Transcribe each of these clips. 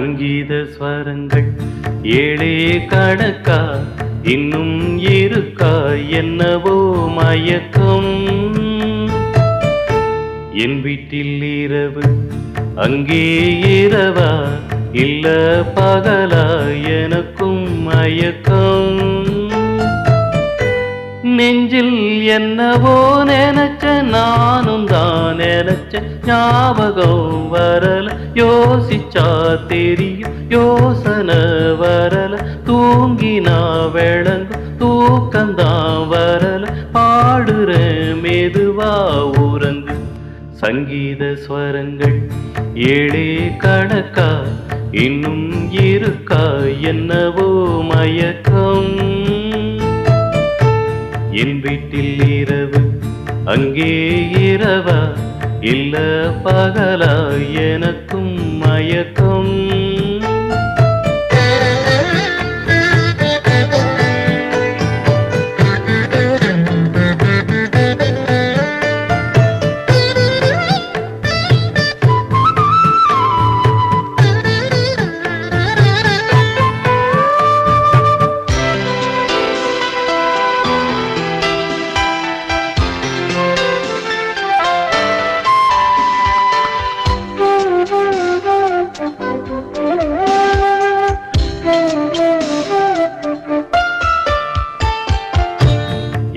சங்கீத ஸ்வரங்கள் ஏழே கணக்கா இன்னும் இருக்கா என்னவோ மயக்கம். என் வீட்டில் இரவு அங்கே இரவா இல்ல பகலா எனக்கும் மயக்கம். நெஞ்சில் என்னவோ நினைச்ச நானும் தான் நினைச்ச ஞாபகம் வரல. யோசிச்சா தெரியும் யோசனை வரல. தூங்கினா விளங்கும் தூக்கந்தான் வரல. பாடுற மெதுவா உறங்கு. சங்கீத ஸ்வரங்கள் ஏழே கணக்கா இன்னும் இருக்கா என்னவோ மயக்கம். என் வீட்டில் இரவு அங்கே இரவா இல்ல பகலா எனக்கும் மயக்கம்.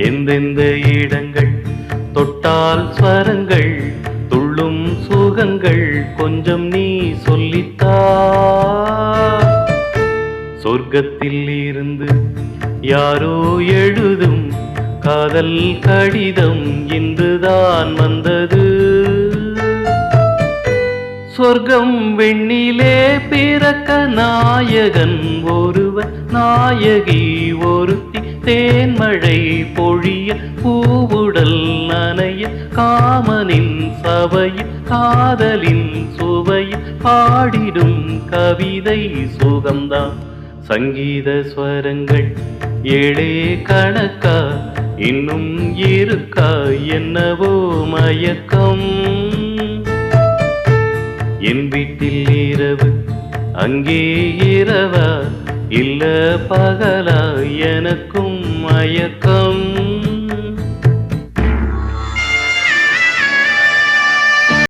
எந்தெந்த இடங்கள் தொட்டால் ஸ்வரங்கள் துள்ளும் சுகங்கள் கொஞ்சம் நீ சொல்லித்தா. சொர்க்கத்தில் இருந்து யாரோ எழுதும் காதல் கடிதம் இன்றுதான் வந்தது. சொர்க்கம் வெண்ணிலே பிறக்க நாயகன் ஒருவன் நாயகி ஒருத்தி. தேன்மழை பொழிய பூவுடல் நனைய காமனின் சபையில் காதலின் சுவையில் பாடிடும் கவிதை சுகம்தான். சங்கீத ஸ்வரங்கள் ஏழே கணக்கா இன்னும் இருக்கா என்னவோ மயக்கம். என் வீட்டில் இரவு அங்கே இரவா இல்ல பகலா எனக்கும் மயக்கம்.